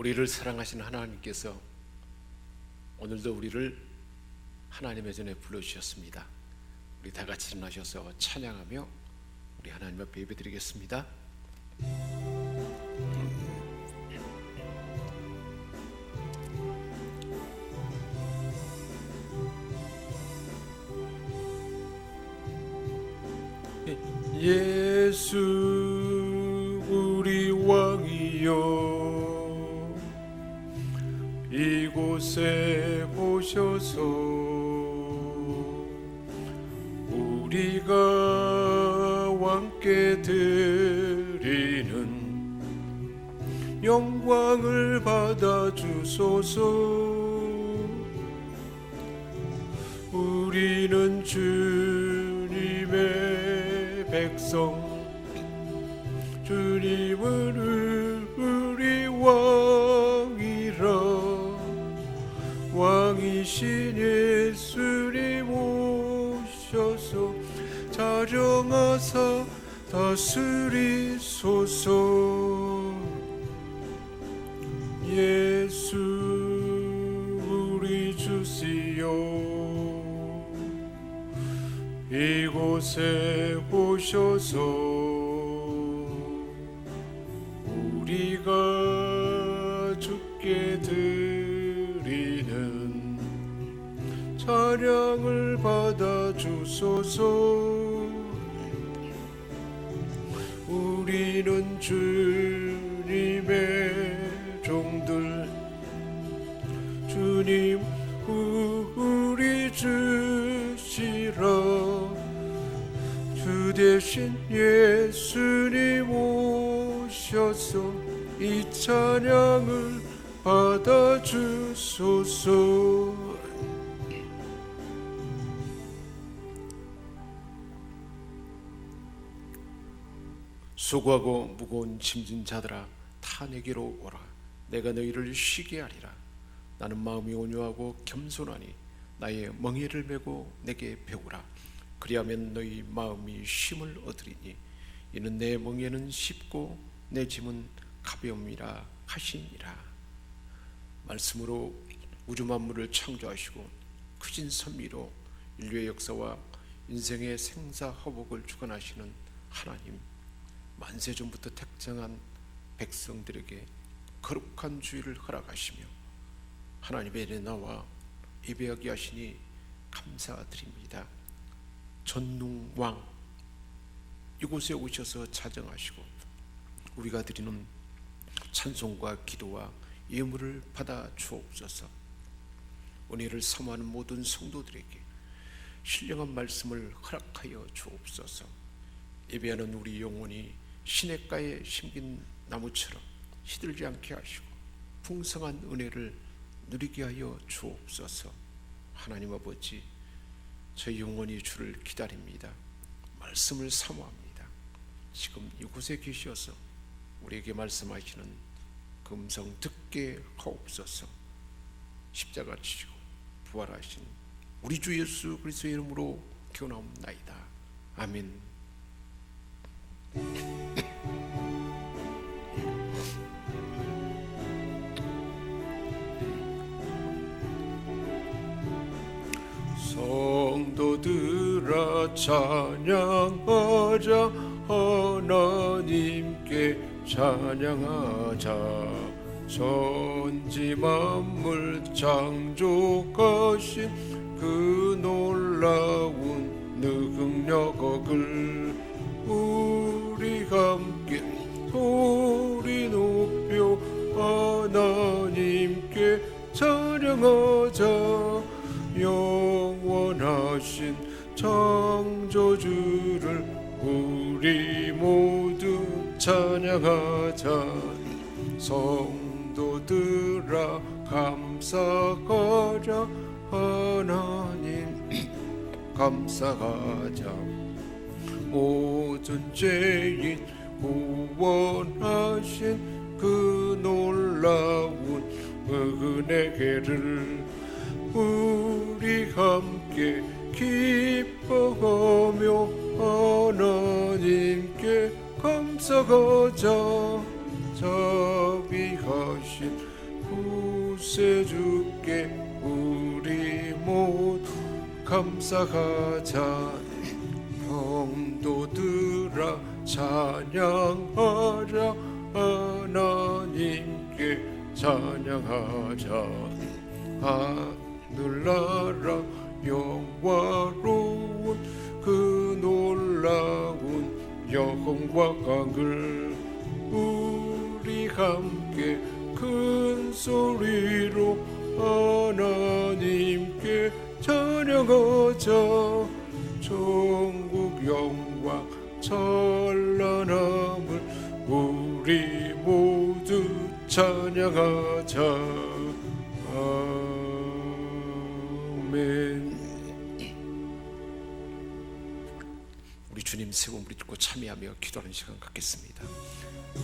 우리를 사랑하시는 하나님께서 오늘도 우리를 하나님의 전에 불러주셨습니다. 우리 다 같이 일어나셔서 찬양하며 우리 하나님 앞에 예배드리겠습니다. 예수 우리 왕이여, 이곳에 오셔서 우리가 왕께 드리는 영광을 받아 주소서. 우리는 주님의 백성, 주님은 우리 왕이라. 왕이신 예수님 오셔서 자정하사 다스리소서. 예수 우리 주시여, 이곳에 오셔서 우리가 주께 드리는 찬양을 받아 주소서. 우리는 주님의 종들, 주님 우리 주시라. 주 대신 예수님 오셔서 이 찬양을 받아 주소서. 수고하고 무거운 짐진 자들아, 다 내게로 오라. 내가 너희를 쉬게 하리라. 나는 마음이 온유하고 겸손하니 나의 멍에를 메고 내게 배우라. 그리하면 너희 마음이 쉼을 얻으리니 이는 내 멍에는 쉽고 내 짐은 가벼움이라 하시니라. 말씀으로 우주 만물을 창조하시고 크신 선미로 인류의 역사와 인생의 생사화복을 주관하시는 하나님, 만세 전부터 택정한 백성들에게 거룩한 주의를 허락하시며 하나님의 은혜 나와 예배하게 하시니 감사드립니다. 전능왕, 이곳에 오셔서 자정하시고 우리가 드리는 찬송과 기도와 예물을 받아 주옵소서. 은혜를 사모하는 모든 성도들에게 신령한 말씀을 허락하여 주옵소서. 예배하는 우리 영혼이 시냇가에 심긴 나무처럼 시들지 않게 하시고 풍성한 은혜를 누리게 하여 주옵소서. 하나님 아버지, 저희 영혼이 주를 기다립니다. 말씀을 사모합니다. 지금 이곳에 계셔서 우리에게 말씀하시는 그 음성 듣게 하옵소서. 십자가 지시고 부활하신 우리 주 예수 그리스도의 이름으로 기원하옵나이다. 아멘. 성도들아 찬양하자, 하나님께 찬양하자. 천지 만물 창조하신 그 놀라운 능력을 우리 함께 소리 높여 하나님께 찬양하자. 영원하신 창조주를 우리 모두 찬양하자. 성도들아 감사하자, 하나님 감사하자. 모든 죄인 구원하신 그 놀라운 은혜를 우리 함께 기뻐하며 하나님께 감사하자. 자비하신 구세 주께 우리 모두 감사하자. 성도들아 찬양하자. 하나님께 찬양하자. 하늘나라 영화로운 그 놀라운 영광과 강을 우리 함께 큰 소리로 하나님께 찬양하자. 전국 영광 찬란함을 우리 모두 찬양하자. 아멘. 우리 주님 세 번 부르짖고 참여하며 기도하는 시간 갖겠습니다.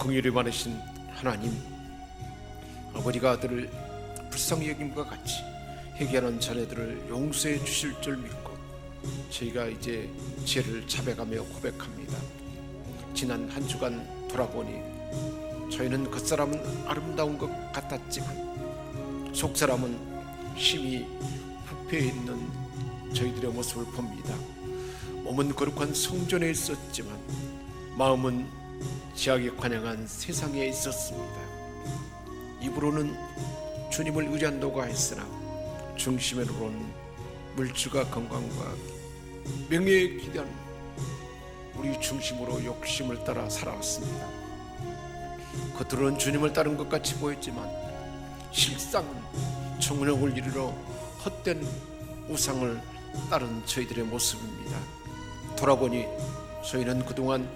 긍휼이 많으신 하나님, 아버지가 아들을 불쌍히 여김과 같이 회개하는 자녀들을 용서해 주실 줄 믿고 저희가 이제 죄를 자백하며 고백합니다. 지난 한 주간 돌아보니 저희는 겉사람은 아름다운 것 같았지만 속사람은 힘이 부패해 있는 저희들의 모습을 봅니다. 몸은 거룩한 성전에 있었지만 마음은 지하에 관양한 세상에 있었습니다. 입으로는 주님을 의지한다고 했으나 중심으로는 물질과 건강과 명예에 기대한 우리 중심으로 욕심을 따라 살아왔습니다. 겉으로는 주님을 따른 것 같이 보였지만 실상은 정령을 이루러 헛된 우상을 따른 저희들의 모습입니다. 돌아보니 저희는 그동안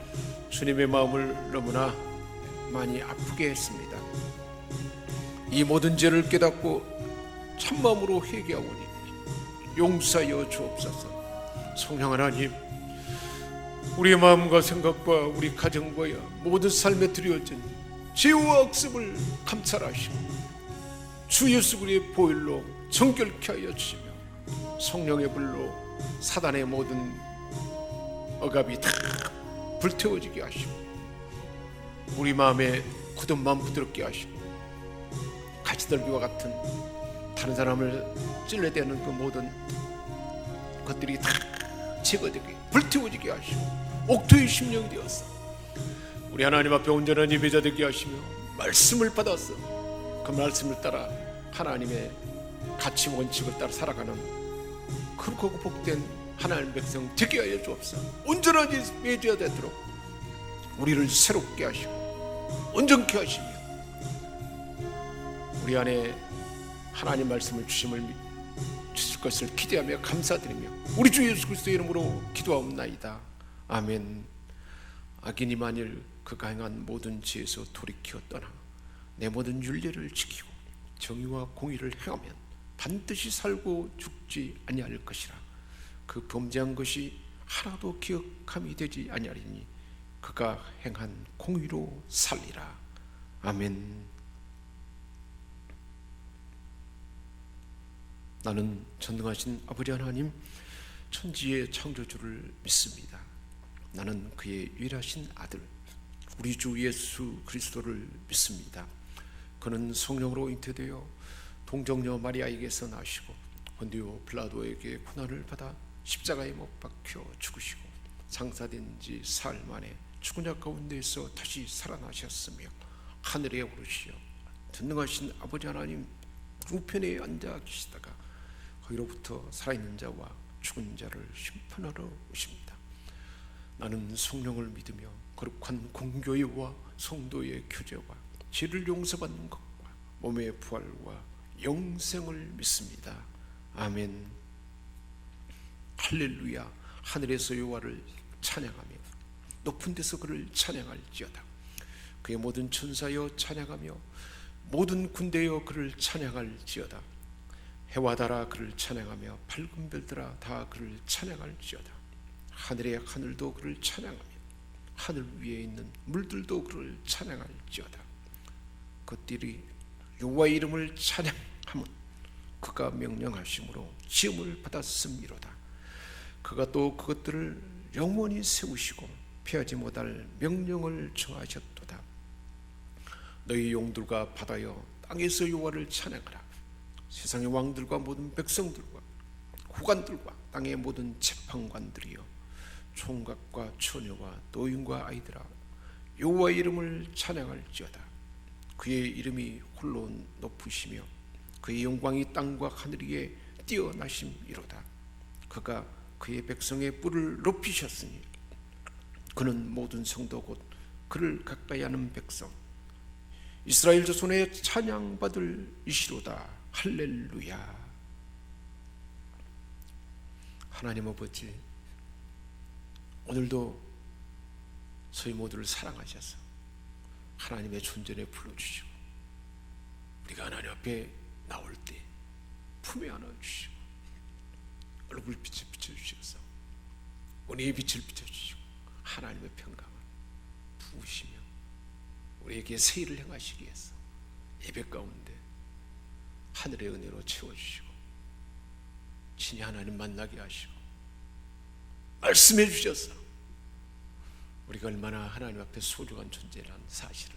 주님의 마음을 너무나 많이 아프게 했습니다. 이 모든 죄를 깨닫고 참마음으로 회개하오니 용서하여 주옵소서. 성령 하나님, 우리의 마음과 생각과 우리 가정과 모든 삶에 드려진 죄와 억습을 감찰하시고 주 예수 그리스도의 보혈로 정결케 하여 주시며 성령의 불로 사단의 모든 억압이 다 불태워지게 하시고 우리 마음에 굳은 마음 부드럽게 하시고 가시떨기와 같은 다른 사람을 찔러대는 그 모든 것들이 다 제거되게 불태워지게 하시고 옥토의 심령이 되어서 우리 하나님 앞에 온전한 예배자 되게 하시며 말씀을 받아서 그 말씀을 따라 하나님의 가치 원칙을 따라 살아가는 크고 복된 하나님 백성 되게 하여 주옵소서. 온전한 예배자 되도록 우리를 새롭게 하시고 온전케 하시며 우리 안에 하나님 말씀을 주실 것을 기대하며 감사드리며 우리 주 예수 그리스도의 이름으로 기도하옵나이다. 아멘. 악인이 만일 그가 행한 모든 죄에서 돌이켜 떠나 내 모든 윤례를 지키고 정의와 공의를 행하면 반드시 살고 죽지 아니할 것이라. 그 범죄한 것이 하나도 기억함이 되지 아니하리니 그가 행한 공의로 살리라. 아멘. 나는 전능하신 아버지 하나님 천지의 창조주를 믿습니다. 나는 그의 유일하신 아들 우리 주 예수 그리스도를 믿습니다. 그는 성령으로 잉태되어 동정녀 마리아에게서 나시고 본디오 빌라도에게 고난을 받아 십자가에 못 박혀 죽으시고 장사된 지 사흘 만에 죽은 자 가운데에서 다시 살아나셨으며 하늘에 오르시어 전능하신 아버지 하나님 우편에 앉아 계시다가 거기로부터 살아있는 자와 죽은 자를 심판하러 오십니다. 나는 성령을 믿으며 거룩한 공교회와 성도의 교제와 죄를 용서받는 것과 몸의 부활과 영생을 믿습니다. 아멘. 할렐루야. 하늘에서 여호와를 찬양하며 높은 데서 그를 찬양할지어다. 그의 모든 천사여 찬양하며 모든 군대여 그를 찬양할지어다. 해와 달아 그를 찬양하며 밝은 별들아 다 그를 찬양할지어다. 하늘의 하늘도 그를 찬양하며 하늘 위에 있는 물들도 그를 찬양할지어다. 그들이 여호와의 이름을 찬양하면 그가 명령하심으로 지음을 받았음이로다. 그가 또 그것들을 영원히 세우시고 피하지 못할 명령을 정하셨도다. 너희 용들과 바다여 땅에서 여호와를 찬양하라. 세상의 왕들과 모든 백성들과 후관들과 땅의 모든 재판관들이여 총각과 처녀와 노인과 아이들아 여호와의 이름을 찬양할지어다. 그의 이름이 홀로 높으시며 그의 영광이 땅과 하늘 위에 뛰어나심이로다. 그가 그의 백성의 뿔을 높이셨으니 그는 모든 성도 곧 그를 가까이 하는 백성 이스라엘 자손의 찬양받을 이시로다. 할렐루야. 하나님 아버지, 오늘도 저희 모두를 사랑하셔서 하나님의 존전에 불러주시고 우리가 하나님 앞에 나올 때 품에 안아주시고 얼굴빛을 비춰주셔서 우리의 빛을 비춰주시고 하나님의 평강을 부으시며 우리에게 새 일을 행하시기 위해서 예배 가운데 하늘의 은혜로 채워주시고 친히 하나님 만나게 하시고 말씀해 주셔서 우리가 얼마나 하나님 앞에 소중한 존재라는 사실을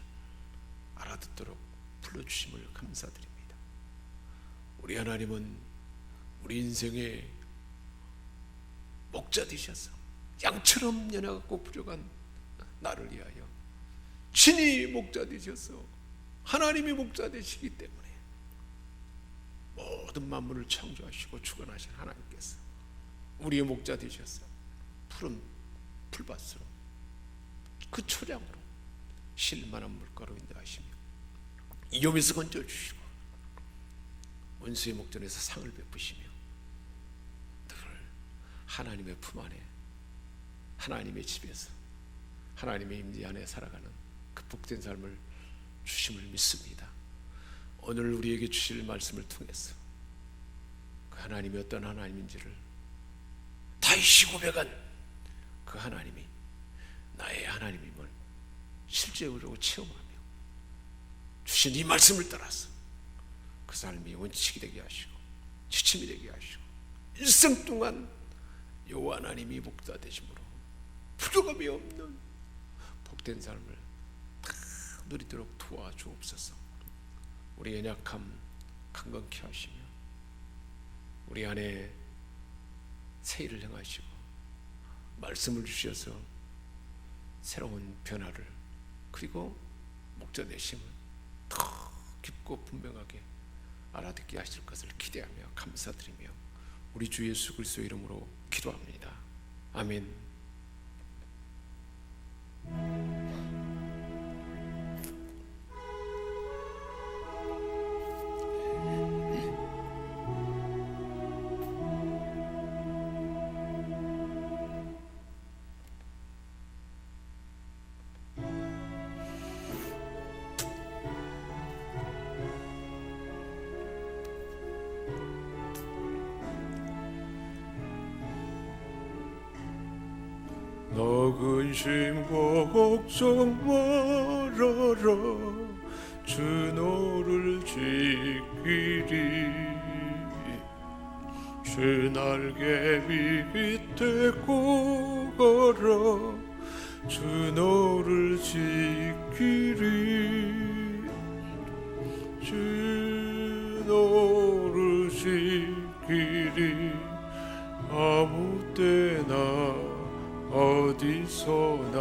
알아듣도록 불러주심을 감사드립니다. 우리 하나님은 우리 인생의 목자 되셔서 양처럼 연약하고 부족한 나를 위하여 친히 목자 되셔서 하나님이 목자 되시기 때문에 모든 만물을 창조하시고 주관하신 하나님께서 우리의 목자 되셔서 푸른 풀밭으로 그 초장으로 쉴만한 물가로 인도하시며 위험에서 건져주시고 원수의 목전에서 상을 베푸시며 늘 하나님의 품 안에 하나님의 집에서 하나님의 임재 안에 살아가는 그 복된 삶을 주심을 믿습니다. 오늘 우리에게 주실 말씀을 통해서 그 하나님이 어떤 하나님인지를 다시 고백한 그 하나님이 나의 하나님임을 실제로 체험하며 주신 이 말씀을 따라서 그 삶이 원칙이 되게 하시고 지침이 되게 하시고 일생 동안 여호와 하나님이 목자 되심으로 부족함이 없는 복된 삶을 다 누리도록 도와주옵소서. 우리 연약함 강건케 하시며 우리 안에 새 일을 행하시고 말씀을 주셔서 새로운 변화를 그리고 목자 되심을 더 깊고 분명하게 알아듣게 하실 것을 기대하며 감사드리며 우리 주 예수 그리스도의 이름으로 기도합니다. 아멘. 너 근심 걱정 말아라 주 너를 지키리 주 날개 밑에 거가라 주 너를 지키리 주 너를 지키리 아무 때나 어디서나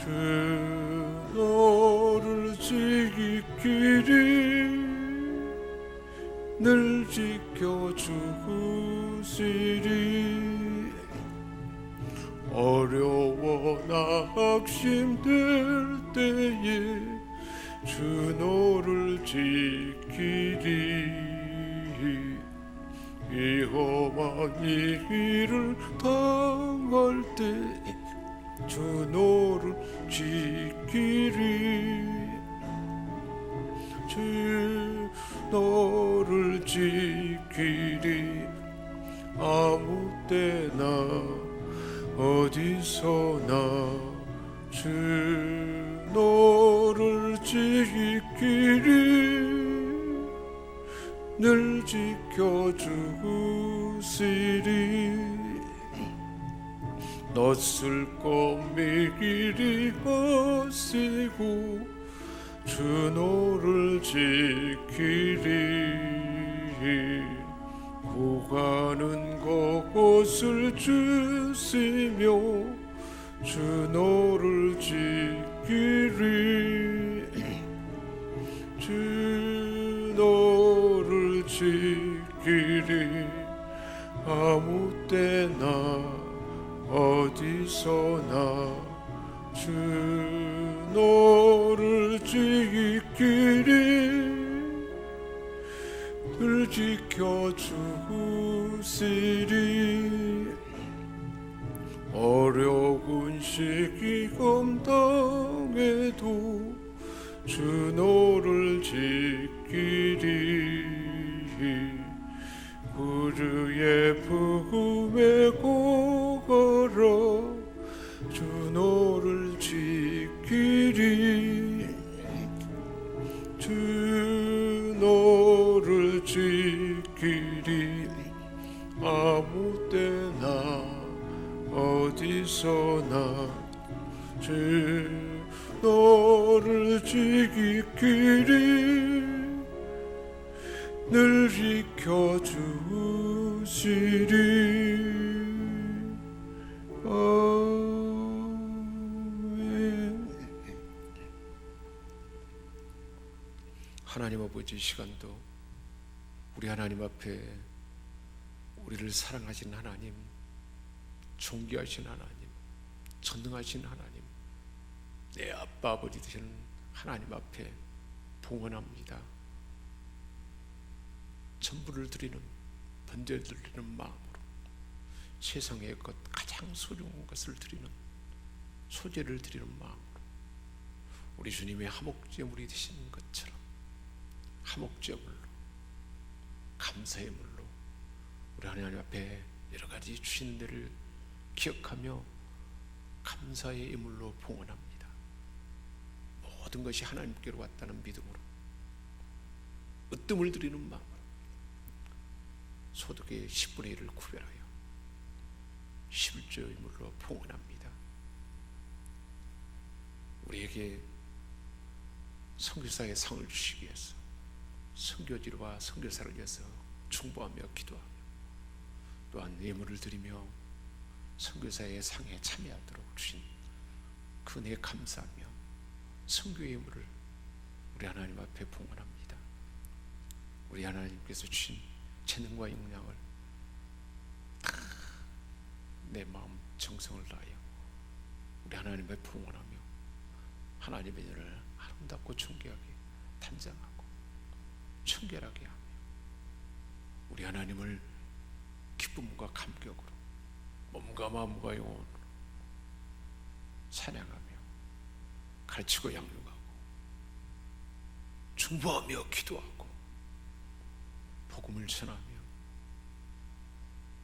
주 너를 지키리 늘 지켜주시리 어려워 낙심될 때에 주 너를 지키리 위험한 일을 당할 때 주 너를 지키리 주 너를 지키리 아무 때나 어디서나 주 너를 지키리 늘 지켜주시리 낯설 것미 길이 하시고 주 너를 지키리 구가는 곳을 주시며 주 너를 지키리 주 너를 지키리 아무 때나 어디서나 주 너를 지키리 늘 지켜주시리 어려운 시기 감당해도 주 너를 지키리 구주의 품에 고걸어 주 너를 지키리 주 너를 지키리 아무 때나 어디서나 주 너를 지키리 늘 지켜주시리 아멘. 하나님 아버지, 이 시간도 우리 하나님 앞에 우리를 사랑하신 하나님, 존귀하신 하나님, 전능하신 하나님, 내 아빠 아버지 되시는 하나님 앞에 봉헌합니다. 전부를 드리는, 번제를 드리는 마음으로 세상의 것 가장 소중한 것을 드리는, 소제를 드리는 마음으로 우리 주님의 화목제물이 되신 것처럼 화목제물로, 감사의 물로 우리 하나님 앞에 여러 가지 주신 데를 기억하며 감사의 예물로 봉헌합니다. 모든 것이 하나님께로 왔다는 믿음으로 으뜸을 드리는 마음으로 소득의 10분의 1을 구별하여 11조 예물로 봉헌합니다. 우리에게 선교사의 상을 주시기 위해서 선교지와 선교사를 위해서 중보하며 기도하며 또한 예물을 드리며 선교사의 상에 참여하도록 주신 그 은혜에 감사하며 선교의 예물을 우리 하나님 앞에 봉헌합니다. 우리 하나님께서 주신 재능과 역량을 다 내 마음 정성을 다하여 우리 하나님 앞에 봉헌하며 하나님의 은혜를 아름답고 존귀하게 단장하고 청결하게 하며 우리 하나님을 기쁨과 감격으로 몸과 마음과 영혼으로 찬양하며 가르치고 양육하고 중보하며 기도하고 복음을 전하며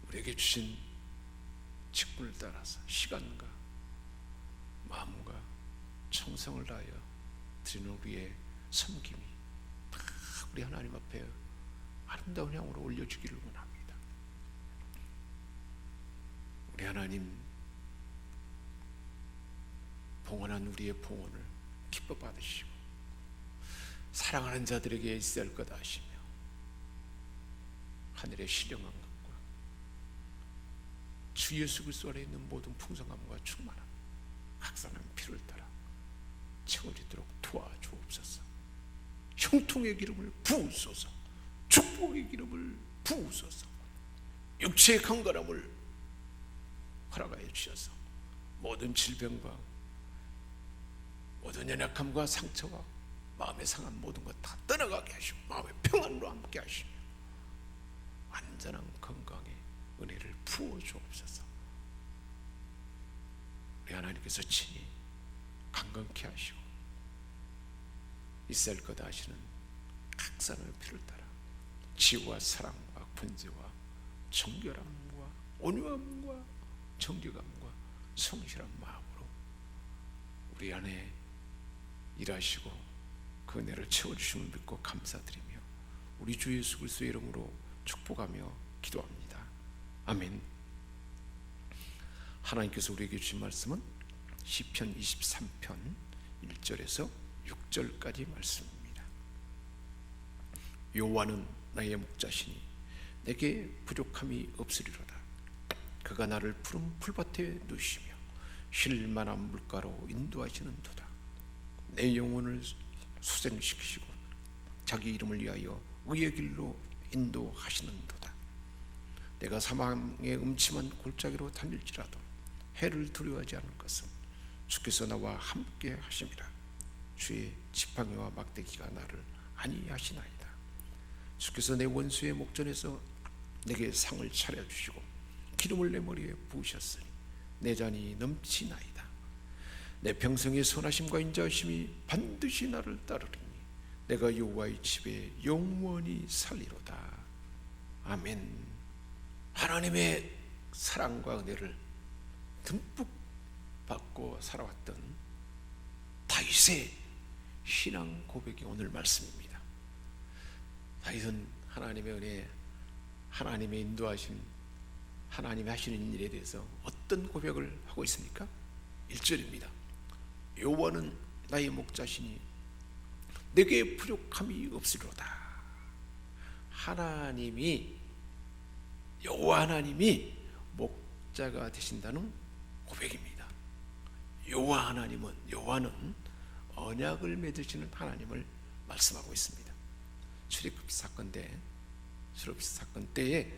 우리에게 주신 직분을 따라서 시간과 마음과 정성을 다하여 드리는 우리의 섬김이 다 우리 하나님 앞에 아름다운 향으로 올려주기를 원합니다. 우리 하나님, 봉헌한 우리의 봉헌을 기뻐 받으시고 사랑하는 자들에게 있어야 할 것 아시며 하늘의 신령한 것과 주 예수 그리스도 안에 있는 모든 풍성함과 충만함 각사는 피를 따라 채워지도록 도와주옵소서. 형통의 기름을 부으소서. 축복의 기름을 부으소서. 육체의 강건함을 허락하여 주셔서 모든 질병과 모든 연약함과 상처와 마음에 상한 모든 것 다 떠나가게 하시고 마음의 평안으로 함께 하시며 완전한 건강의 은혜를 부어 주옵소서. 우리 하나님께서 친히 강건케 하시고 있을 것 하시는 각산의 피를 따라 지혜와 사랑과 권세와 정결함과 온유함과 정직함과 성실한 마음으로 우리 안에 일하시고 그 은혜를 채워주심을 믿고 감사드리며 우리 주 예수 그리스도의 이름으로 축복하며 기도합니다. 아멘. 하나님께서 우리에게 주신 말씀은 시편 23편 1절에서 6절까지 말씀입니다. 여호와는 나의 목자시니 내게 부족함이 없으리로다. 그가 나를 푸른 풀밭에 누시며 쉴 만한 물가로 인도하시는도다. 내 영혼을 수생시키시고 자기 이름을 위하여 의의 길로 인도하시는도다. 내가 사망의 음침한 골짜기로 다닐지라도 해를 두려워하지 않을 것은 주께서 나와 함께 하심이라. 주의 지팡이와 막대기가 나를 안위하시나이다. 주께서 내 원수의 목전에서 내게 상을 차려주시고 기름을 내 머리에 부으셨으니 내 잔이 넘치나이다. 내 평생의 선하심과 인자하심이 반드시 나를 따르리니 내가 여호와의 집에 영원히 살리로다. 아멘. 하나님의 사랑과 은혜를 듬뿍 받고 살아왔던 다윗의 신앙 고백이 오늘 말씀입니다. 다윗은 하나님의 은혜, 하나님의 인도하신, 하나님이 하시는 일에 대해서 어떤 고백을 하고 있습니까? 1절입니다. 여호와는 나의 목자시니 내게 부족함이 없으리로다. 하나님이, 여호와 하나님이 목자가 되신다는 고백입니다. 여호와는 언약을 맺으시는 하나님을 말씀하고 있습니다. 출애굽 사건 때에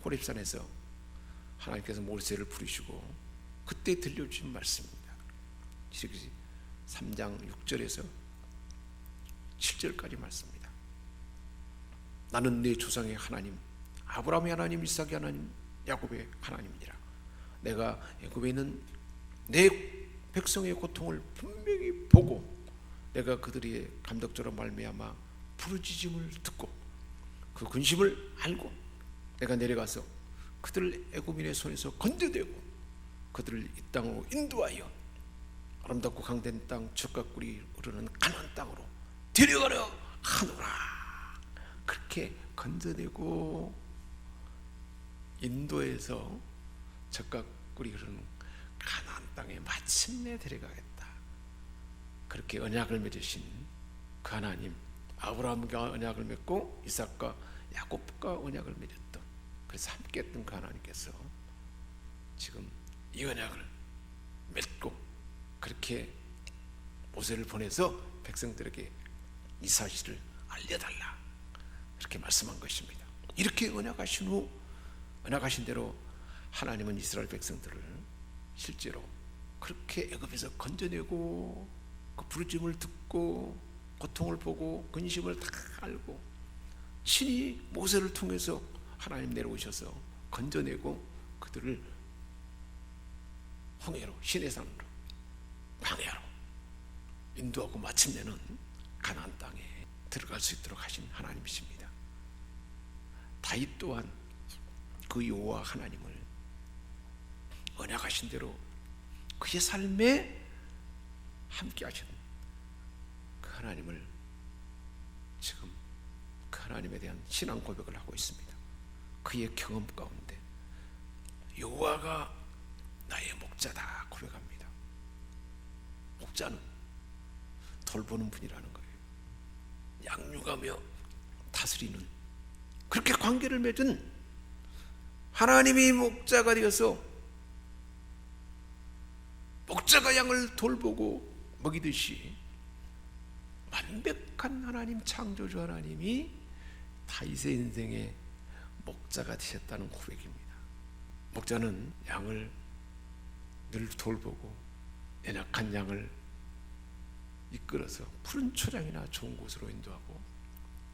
호렙산에서 하나님께서 모세를 부르시고 그때 들려주신 말씀입니다. 출애굽기 3장 6절에서 7절까지 말씀입니다. 나는 내 조상의 하나님, 아브라함의 하나님, 이삭의 하나님, 야곱의 하나님이니라. 내가 애굽에 있는 내 백성의 고통을 분명히 보고 내가 그들의 감독자로 말미암아 부르짖음을 듣고 그 근심을 알고 내가 내려가서 그들을 애굽인의 손에서 건져내고 그들을 이 땅으로 인도하여 아름답고 강된 땅, 젖과 꿀이 흐르는 가나안 땅으로 데려가려 하노라. 그렇게 건져내고 인도에서 젖과 꿀이 흐르는 가나안 땅에 마침내 데려가겠다. 그렇게 언약을 맺으신 그 하나님, 아브라함과 언약을 맺고 이삭과 야곱과 언약을 맺었던, 그래서 함께했던 그 하나님께서 지금 이 언약을 맺고 그렇게 모세를 보내서 백성들에게 이 사실을 알려달라, 그렇게 말씀한 것입니다. 이렇게 언약하신 대로 하나님은 이스라엘 백성들을 실제로 그렇게 애굽에서 건져내고 그 부르짖음을 듣고 고통을 보고 근심을 다 알고 친히 모세를 통해서 하나님 내려오셔서 건져내고 그들을 홍해로, 시내산으로, 광야로 인도하고 마침내는 가나안 땅에 들어갈 수 있도록 하신 하나님이십니다. 다윗 또한 그 여호와 하나님을 언약하신 대로 그의 삶에 함께 하신 그 하나님을 지금 그 하나님에 대한 신앙 고백을 하고 있습니다. 그의 경험 가운데 여호와가 나의 목자다 고백합니다. 목자는 돌보는 분이라는 거예요. 양육하며 다스리는, 그렇게 관계를 맺은 하나님이 목자가 되어서 목자가 양을 돌보고 먹이듯이 완벽한 하나님, 창조주 하나님이 다윗의 인생에 목자가 되셨다는 고백입니다. 목자는 양을 늘 돌보고 연약한 양을 이끌어서 푸른 초장이나 좋은 곳으로 인도하고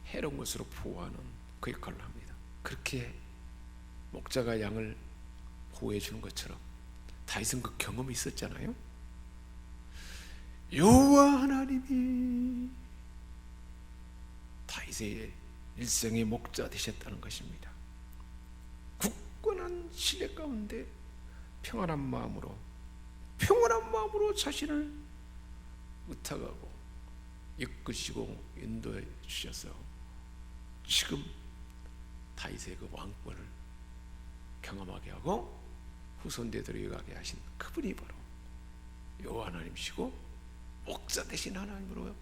해로운 곳으로 보호하는 그 역할을 합니다. 그렇게 목자가 양을 보호해 주는 것처럼 다윗은 그 경험이 있었잖아요. 여호와 하나님이 다윗의 일생의 목자 되셨다는 것입니다. 굳건한 신뢰 가운데 평안한 마음으로 자신을 의탁하고 이끄시고 인도해 주셔서 지금 다윗의 그 왕권을 경험하게 하고 후손대대로 이어가게 하신 그분이 바로 여호와 하나님이시고 목자 되신 하나님으로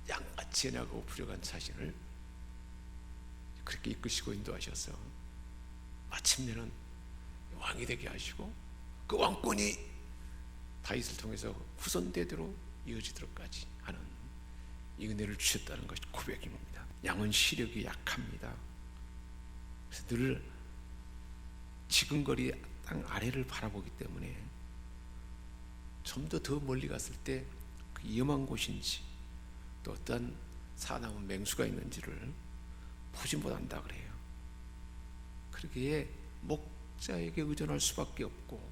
양같이 연약하고 부족한 자신을 그렇게 이끄시고 인도하셔서 마침내는 왕이 되게 하시고 그 왕권이 다윗을 통해서 후손 대대로 이어지도록까지 하는 이 은혜를 주셨다는 것이 고백입니다. 양은 시력이 약합니다. 그래서 늘 지근거리 땅 아래를 바라보기 때문에 좀 더 멀리 갔을 때 그 위험한 곳인지 또 어떤 사나운 맹수가 있는지를 보지 못한다 그래요. 그러기에 목자에게 의존할 수밖에 없고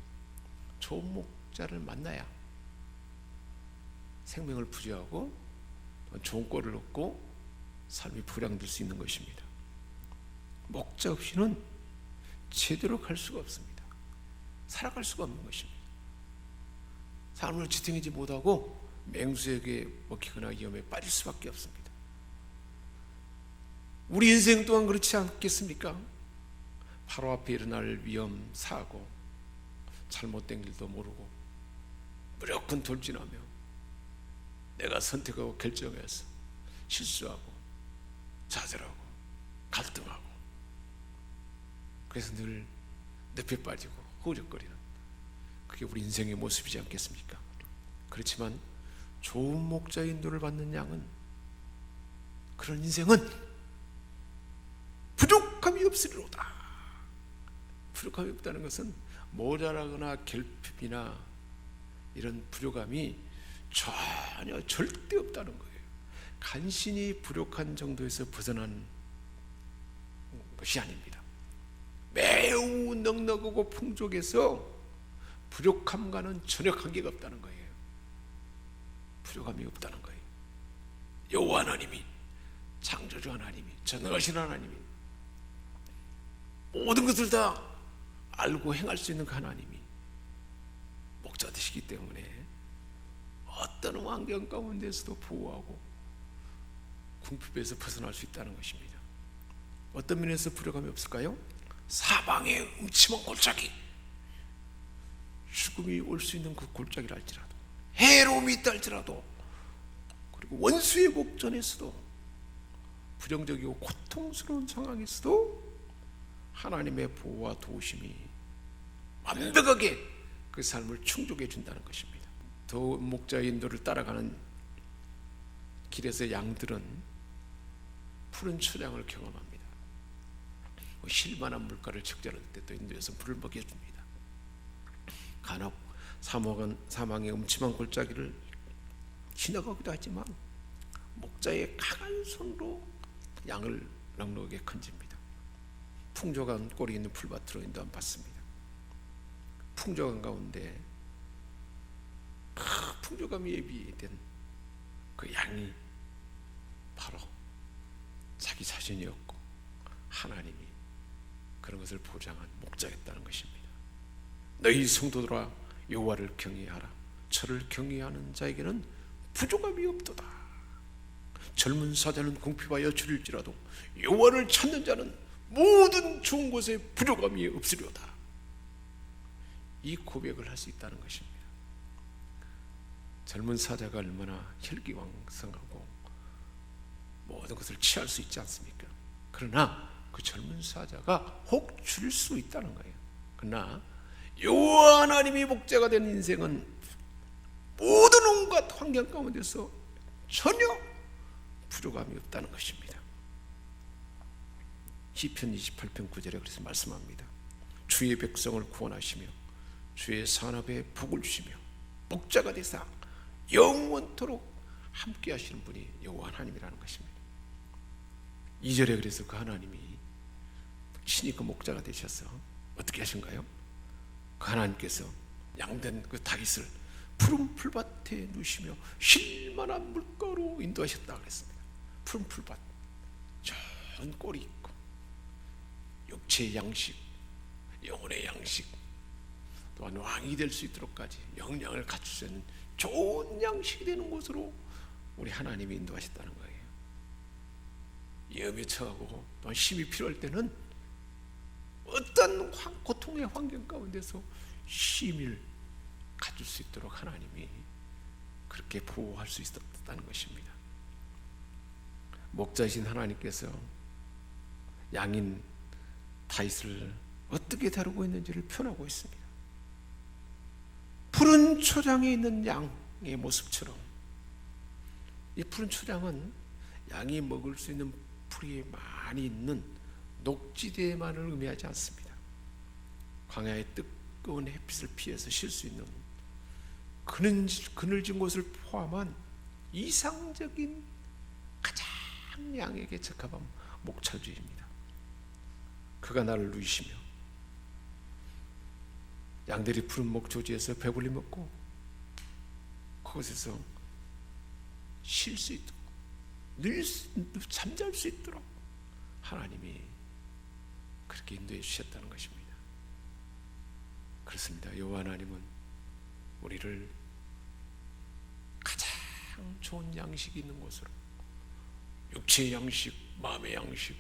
좋은 목자를 만나야 생명을 부지하고 좋은 꼴을 얻고 삶이 부량될 수 있는 것입니다. 목자 없이는 제대로 갈 수가 없습니다. 살아갈 수가 없는 것입니다. 삶을 지탱하지 못하고 맹수에게 먹히거나 위험에 빠질 수밖에 없습니다. 우리 인생 또한 그렇지 않겠습니까? 바로 앞에 일어날 위험, 사고, 잘못된 길도 모르고 무조건 돌진하며 내가 선택하고 결정해서 실수하고 좌절하고 갈등하고 그래서 늘 늪에 빠지고 허우적거리는 그게 우리 인생의 모습이지 않겠습니까? 그렇지만 좋은 목자의 인도를 받는 양은 그런 인생은 부족함이 없으리로다. 부족함이 없다는 것은 모자라거나 결핍이나 이런 부족함이 전혀 절대 없다는 거예요. 간신히 부족한 정도에서 벗어난 것이 아닙니다. 매우 넉넉하고 풍족해서 부족함과는 전혀 관계가 없다는 거예요. 부족함이 없다는 거예요. 여호와 하나님이, 창조주 하나님이, 전능하신 하나님이 모든 것을 다 알고 행할 수 있는 그 하나님이 목자 되시기 때문에 어떤 환경 가운데서도 보호하고 궁핍에서 벗어날 수 있다는 것입니다. 어떤 면에서 부족함이 없을까요? 사방에 음침한 골짜기, 죽음이 올 수 있는 그 골짜기를 할지라도, 해로움이 있다 할지라도, 그리고 원수의 목전에서도, 부정적이고 고통스러운 상황에서도 하나님의 보호와 도우심이 완벽하게 그 삶을 충족해 준다는 것입니다. 더 목자의 인도를 따라가는 길에서 양들은 푸른 초장을 경험합니다. 실만한 물가를 적절할 때 또 인도에서 물을 먹여줍니다. 간혹 사망의 음침한 골짜기를 지나가기도 하지만 목자의 강한 손으로 양을 넉넉하게 건집니다. 풍족한 꼴이 있는 풀밭으로 인도받습니다. 풍족한 가운데 풍족함이 예비된 그 양이 바로 자기 자신이었고 하나님이 그런 것을 보장한 목자였다는 것입니다. 너희 성도들아 여호와를 경외하라. 저를 경외하는 자에게는 부족함이 없도다. 젊은 사자는 궁핍하여 줄일지라도 여호와를 찾는 자는 모든 좋은 곳에 부족함이 없으리로다. 이 고백을 할 수 있다는 것입니다. 젊은 사자가 얼마나 혈기왕성하고 모든 것을 취할 수 있지 않습니까? 그러나 그 젊은 사자가 혹 줄일 수 있다는 거예요. 그러나 여호와 하나님이 목자가 된 인생은 모든 온갖 환경 가운데서 전혀 부족함이 없다는 것입니다. 시편 28편 9절에 그래서 말씀합니다. 주의 백성을 구원하시며 주의 산업에 복을 주시며 목자가 되사 영원토록 함께 하시는 분이 여호와 하나님이라는 것입니다. 2절에 그래서 그 하나님이 친히 그 목자가 되셔서 어떻게 하신가요? 그 하나님께서 양된 그 다윗을 푸른 풀밭에 누시며 쉴만한 물가로 인도하셨다 그랬습니다. 푸른 풀밭, 좋은 꼴이 있고 육체의 양식, 영혼의 양식, 또한 왕이 될 수 있도록까지 역량을 갖출 수 있는 좋은 양식이 되는 곳으로 우리 하나님이 인도하셨다는 거예요. 위험에 처하고 또한 힘이 필요할 때는 어떤 고통의 환경 가운데서 힘을 가질 수 있도록 하나님이 그렇게 보호할 수 있었다는 것입니다. 목자이신 하나님께서 양인 다윗을 어떻게 다루고 있는지를 표현하고 있습니다. 푸른 초장에 있는 양의 모습처럼, 이 푸른 초장은 양이 먹을 수 있는 풀이 많이 있는 녹지대만을 의미하지 않습니다. 광야의 뜨거운 햇빛을 피해서 쉴 수 있는 그늘진 곳을 포함한 이상적인 가장 양에게 적합한 목차주의입니다. 그가 나를 누이시며 양들이 푸른 목초지에서 배불리 먹고 그곳에서 쉴 수 있도록, 늘 잠잘 수 있도록 하나님이 그렇게 인도해 주셨다는 것입니다. 그렇습니다. 여호와 하나님은 우리를 가장 좋은 양식이 있는 곳으로, 육체의 양식, 마음의 양식,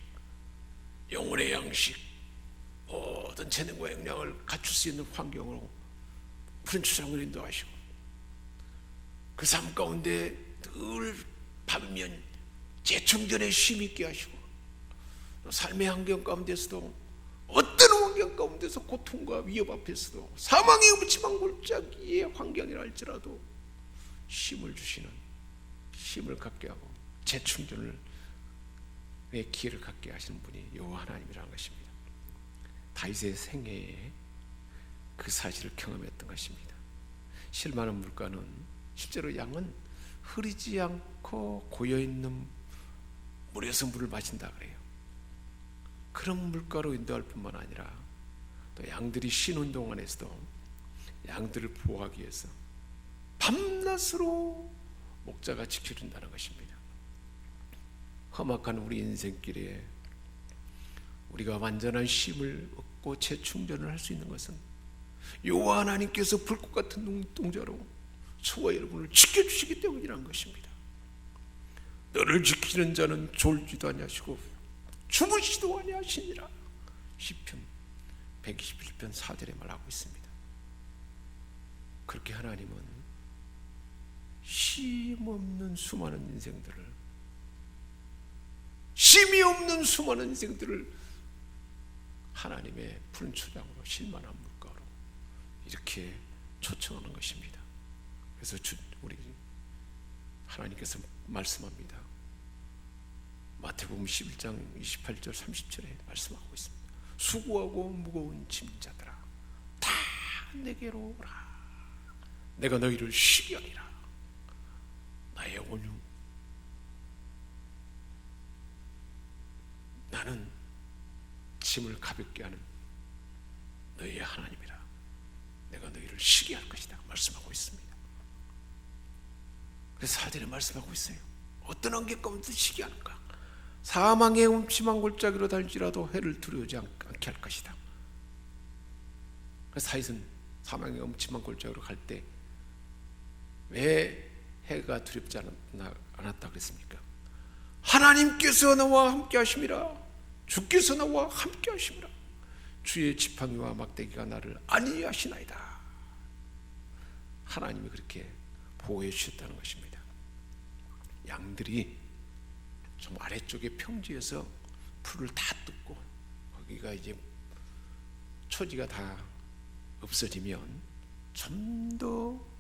영혼의 양식, 모든 재능과 역량을 갖출 수 있는 환경으로 푸른 초장을 인도하시고, 그 삶 가운데 늘 밤이면 재충전의 쉼이 있게 하시고, 또 삶의 환경 가운데서도, 어떤 환경 가운데서 고통과 위협 앞에서도, 사망의 음침한 골짜기의 환경이라 할지라도 쉼을 주시는, 쉼을 갖게 하고 재충전을 의 기회를 갖게 하시는 분이 여호와 하나님이라는 것입니다. 다윗의 생애에 그 사실을 경험했던 것입니다. 실만한 물가는, 실제로 양은 흐리지 않고 고여있는 물에서 물을 마신다 그래요. 그런 물가로 인도할 뿐만 아니라 또 양들이 쉬는 동안에서도 양들을 보호하기 위해서 밤낮으로 목자가 지켜준다는 것입니다. 험악한 우리 인생길에 우리가 완전한 쉼을 얻고 재충전을 할 수 있는 것은 여호와 하나님께서 불꽃 같은 눈동자로 저와 여러분을 지켜주시기 때문이라는 것입니다. 너를 지키는 자는 졸지도 아니하시고 주무시도 아니하시니라. 시편 121편 4절에 말하고 있습니다. 그렇게 하나님은 쉼 없는 수많은 인생들을, 쉼이 없는 수많은 인생들을 하나님의 푸른 초장으로, 실만한 물가로 이렇게 초청하는 것입니다. 그래서 우리 하나님께서 말씀합니다. 마태복음 11장 28절 30절에 말씀하고 있습니다. 수고하고 무거운 짐자들아, 다 내게로 오라. 내가 너희를 쉬게 하리라. 나의 온유, 나는 짐을 가볍게 하는 너희의 하나님이라. 내가 너희를 쉬게 할 것이다 말씀하고 있습니다. 그래서 4절에 말씀하고 있어요. 어떤 안개 가운데 쉬게 하는가? 사망의 음침한 골짜기로 달지라도 해를 두려워하지 않게 할 것이다. 그래서 다윗은 사망의 음침한 골짜기로 갈 때 왜 해가 두렵지 않았다 그랬습니까? 하나님께서 나와 함께 하심이라. 주께서 나와 함께 하심이라. 주의 지팡이와 막대기가 나를 안위하시나이다. 하나님이 그렇게 보호해 주셨다는 것입니다. 양들이 좀 아래쪽에 평지에서 풀을 다 뜯고 거기가 이제 초지가 다 없어지면 좀 더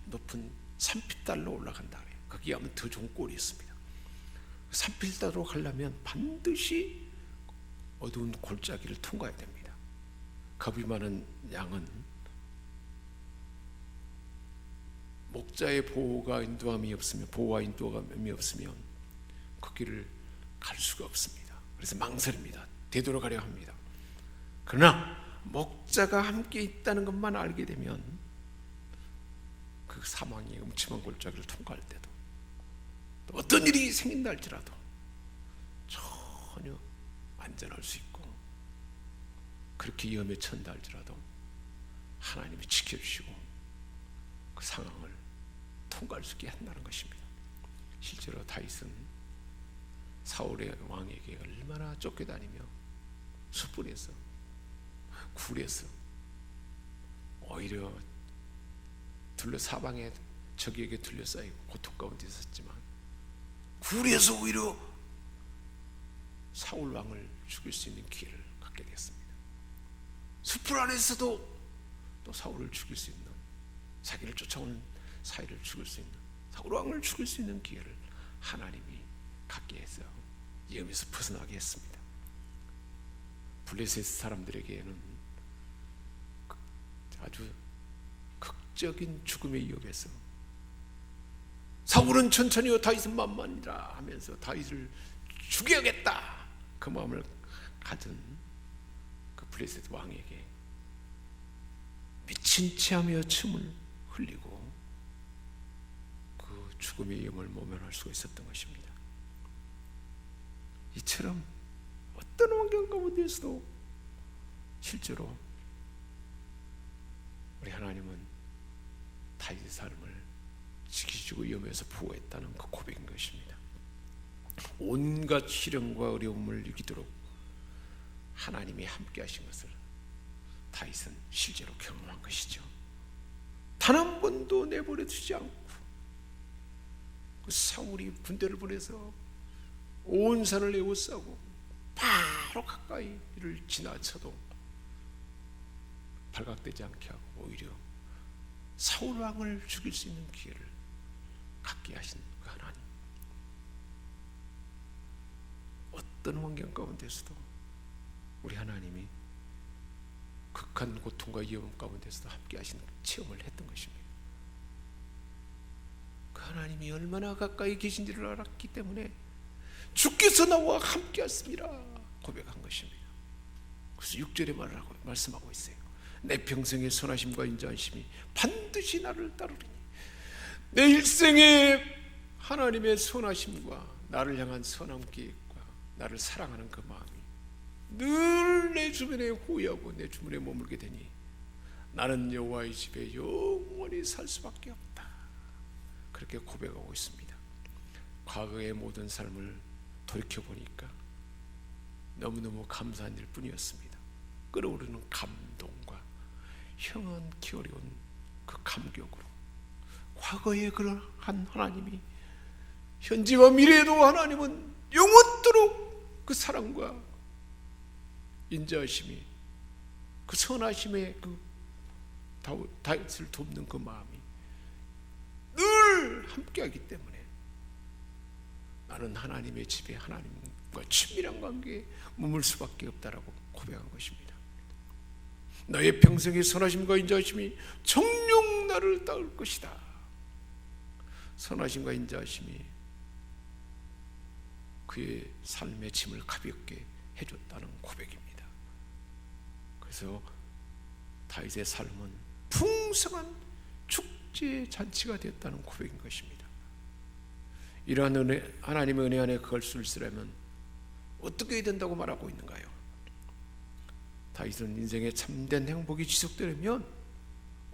높은 산피달로 올라간다 그래요. 거기 가면 더 좋은 꼴이 있습니다. 산피달로 가려면 반드시 어두운 골짜기를 통과해야 됩니다. 겁이 많은 양은 목자의 보호와 인도함이 없으면 그 길을 갈 수가 없습니다. 그래서 망설입니다. 되돌아가려 합니다. 그러나 목자가 함께 있다는 것만 알게 되면 그 사망의 음침한 골짜기를 통과할 때도, 또 어떤 일이 생긴다 할지라도 전혀 안전할 수 있고, 그렇게 위험에 처한다 할지라도 하나님이 지켜주시고 그 상황을 통과할 수 있게 한다는 것입니다. 실제로 다윗은 사울의 왕에게 얼마나 쫓겨다니며 숯불에서, 굴에서, 오히려 사방에 적에게 둘러싸이고 고통 가운데 있었지만 굴에서 오히려 사울 왕을 죽일 수 있는 기회를 갖게 됐습니다. 숲을 안에서도 또 사울을 죽일 수 있는, 자기를 쫓아오는 사울을 죽일 수 있는, 사울 왕을 죽일 수 있는 기회를 하나님이 갖게 해서 위험에서 벗어나게 했습니다. 블레셋 사람들에게는 아주 극적인 죽음의 위협에서 사울은 천천히요 다윗은 만만이라 하면서 다윗을 죽여야겠다 그 마음을 가진 그 블레셋 왕에게 미친 체하며 침을 흘리고 그 죽음의 위험을 모면할 수가 있었던 것입니다. 이처럼 어떤 환경 가운데서도 실제로 우리 하나님은 다윗의 삶을 지키시고 위험에서 보호했다는 그 고백인 것입니다. 온갖 시련과 어려움을 이기도록 하나님이 함께 하신 것을 다윗은 실제로 경험한 것이죠. 단 한 번도 내버려 두지 않고 그 사울이 군대를 보내서 온 산을 에워싸고 바로 가까이를 지나쳐도 발각되지 않게 하고 오히려 사울 왕을 죽일 수 있는 기회를 갖게 하신 그 하나님, 어떤 환경 가운데서도 우리 하나님이 극한 고통과 위험 가운데서도 함께 하신 체험을 했던 것입니다. 그 하나님이 얼마나 가까이 계신지를 알았기 때문에 주께서 나와 함께 하십니다 고백한 것입니다. 그래서 6절에 말씀하고 있어요. 내 평생의 선하심과 인자하심이 반드시 나를 따르리니, 내 일생에 하나님의 선하심과 나를 향한 선한 계획과 나를 사랑하는 그 마음이 늘 내 주변에 호위하고 내 주변에 머물게 되니 나는 여호와의 집에 영원히 살 수밖에 없다. 그렇게 고백하고 있습니다. 과거의 모든 삶을 돌이켜보니까 너무너무 감사한 일뿐이었습니다. 끓어오르는 감동과 형언기 어려운 그 감격으로 과거에 그러한 하나님이 현재와 미래에도 하나님은 영원토록 그 사랑과 인자하심이, 그 선하심의 그 다윗을 돕는 그 마음이 늘 함께하기 때문에 나는 하나님의 집에 하나님과 친밀한 관계에 머물 수밖에 없다라고 고백한 것입니다. 나의 평생의 선하심과 인자하심이 정녕 나를 따를 것이다. 선하심과 인자하심이 그의 삶의 짐을 가볍게 해줬다는 고백입니다. 그래서 다윗의 삶은 풍성한 축제 잔치가 되었다는 고백인 것입니다. 이러한 은혜, 하나님의 은혜 안에 그걸 수 있으려면 어떻게 해야 된다고 말하고 있는가요? 다윗은 인생의 참된 행복이 지속되려면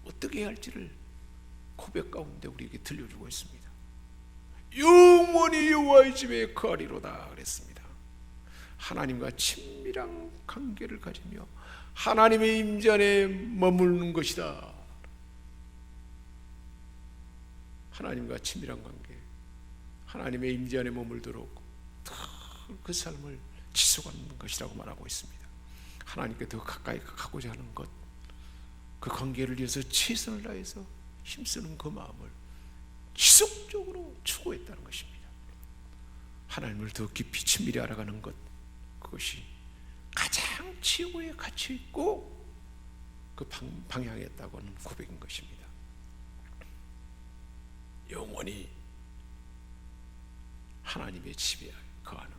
어떻게 해야 할지를 고백 가운데 우리에게 들려주고 있습니다. 영원히 여호와의 집에 거하리로다 그랬습니다. 하나님과 친밀한 관계를 가지며 하나님의 임재 안에 머무는 것이다. 하나님과 친밀한 관계, 하나님의 임재 안에 머물도록 그 삶을 지속하는 것이라고 말하고 있습니다. 하나님께 더 가까이 가고자 하는 것, 그 관계를 위해서 최선을 다해서 힘쓰는 그 마음을 지속적으로 추구했다는 것입니다. 하나님을 더 깊이 친밀히 알아가는 것, 그것이 가장 최고의 가치 있고 그 방향에 있다고 하는 고백인 것입니다. 영원히 하나님의 집에 거하는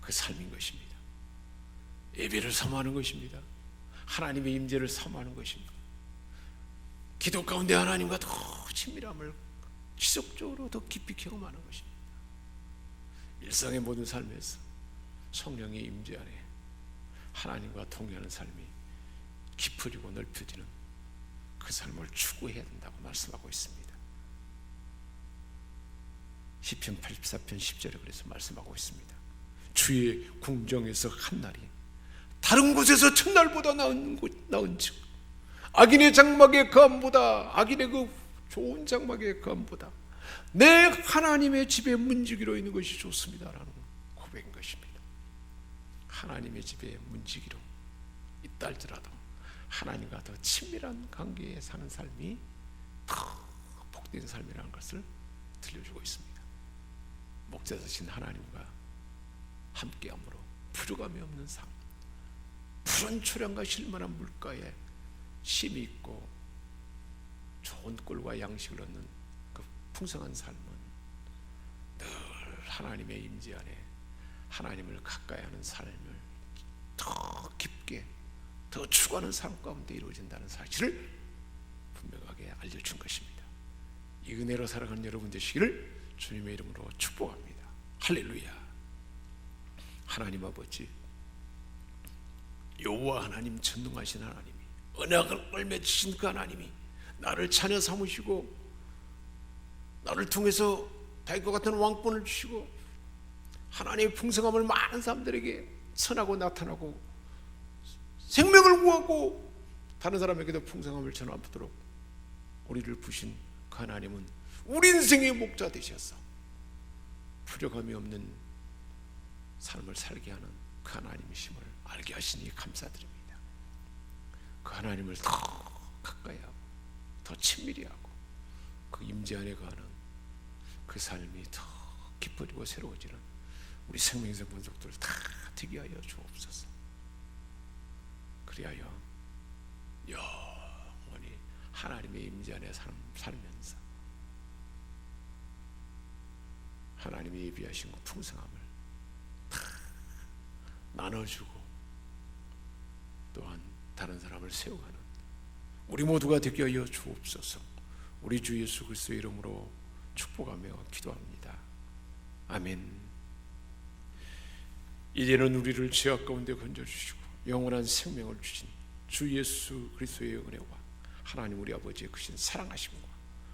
그 삶인 것입니다. 예배를 사모하는 것입니다. 하나님의 임재를 사모하는 것입니다. 기도 가운데 하나님과 더 친밀함을 지속적으로 더 깊이 경험하는 것입니다. 일상의 모든 삶에서 성령의 임재 안에 하나님과 동행하는 삶이 깊어지고 넓혀지는 그 삶을 추구해야 된다고 말씀하고 있습니다. 시편 84편 10절에 그래서 말씀하고 있습니다. 주의 궁정에서 한 날이 다른 곳에서 첫날보다 나은즉 악인의 장막의 거함보다, 악인의 그 좋은 장막의 거함보다 내 하나님의 집에 문지기로 있는 것이 좋습니다라는 고백인 것입니다. 하나님의 집에 문지기로 있다 할지라도 하나님과 더 친밀한 관계에 사는 삶이 더 복된 삶이라는 것을 들려주고 있습니다. 목자 되신 하나님과 함께함으로 부족함이 없는 삶, 푸른 초량과 실만한 물가에 쉼이 있고 좋은 꿀과 양식을 얻는 그 풍성한 삶은 늘 하나님의 임재 안에 하나님을 가까이 하는 삶을 더 깊게 더 추구하는 삶 가운데 이루어진다는 사실을 분명하게 알려준 것입니다. 이 은혜로 살아가는 여러분 되시기를 주님의 이름으로 축복합니다. 할렐루야. 하나님 아버지, 여호와 하나님, 전능하신 하나님이, 언약을 맺으신 그 하나님이 나를 자녀 삼으시고 나를 통해서 다윗과 같은 왕권을 주시고 하나님의 풍성함을 많은 사람들에게 선하고 나타나고 생명을 구하고 다른 사람에게도 풍성함을 전하도록 우리를 부신 그 하나님은 우리 인생의 목자 되셔서 부족함이 없는 삶을 살게 하는 그 하나님이심을 알게 하시니 감사드립니다. 그 하나님을 더 가까이 하고 더 친밀히 하고 그 임재 안에 가는 그 삶이 더 깊어지고 새로워지는 우리 생명의 본속들 다 되게 하여 주옵소서. 그리하여 영원히 하나님의 임재 안에 살면서 하나님이 예비하신 그 풍성함을 다 나눠주고 또한 다른 사람을 세워가는 우리 모두가 되게 하여 주옵소서. 우리 주 예수 그리스도의 이름으로 축복하며 기도합니다. 아멘. 이제는 우리를 죄악 가운데 건져주시고 영원한 생명을 주신 주 예수 그리스도의 은혜와 하나님 우리 아버지의 크신 사랑하심과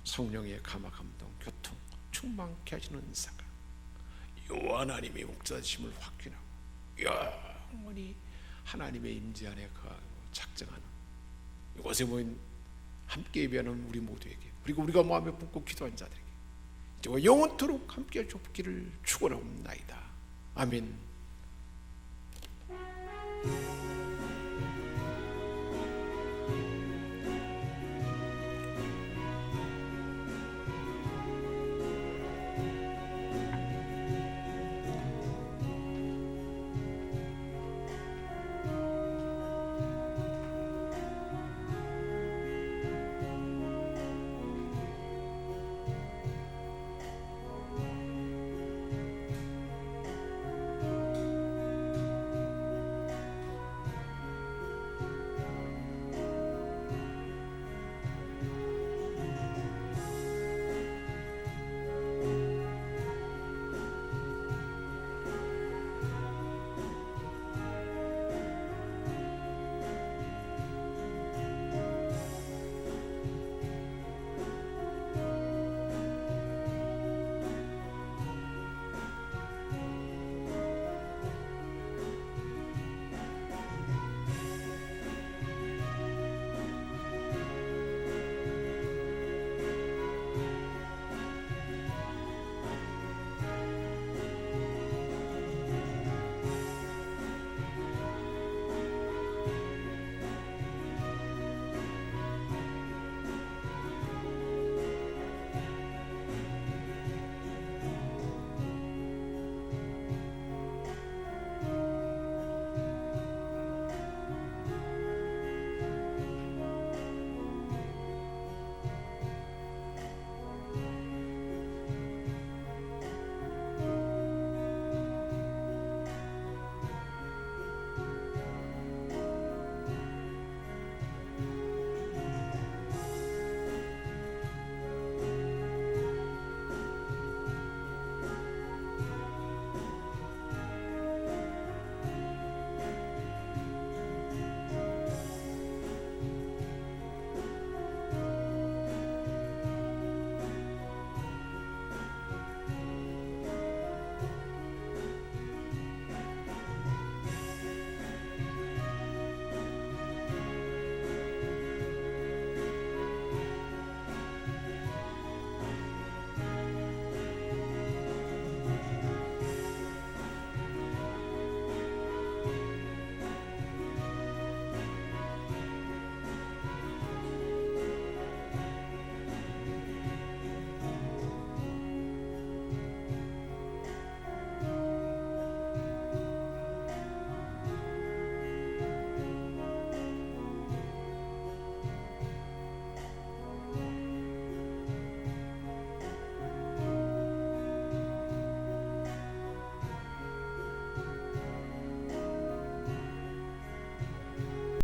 성령의 감화 감동 교통 충만케 하시는 은사가 여호와 하나님의 목자심을 확인하고 영원히 하나님의 임재 안에 거하고 작정하는 이곳에 모인 함께 예배하는 우리 모두에게 그리고 우리가 마음에 품고 기도한 자들에게 이제와 영원토록 함께 해 주기를 축원하옵나이다. 아멘.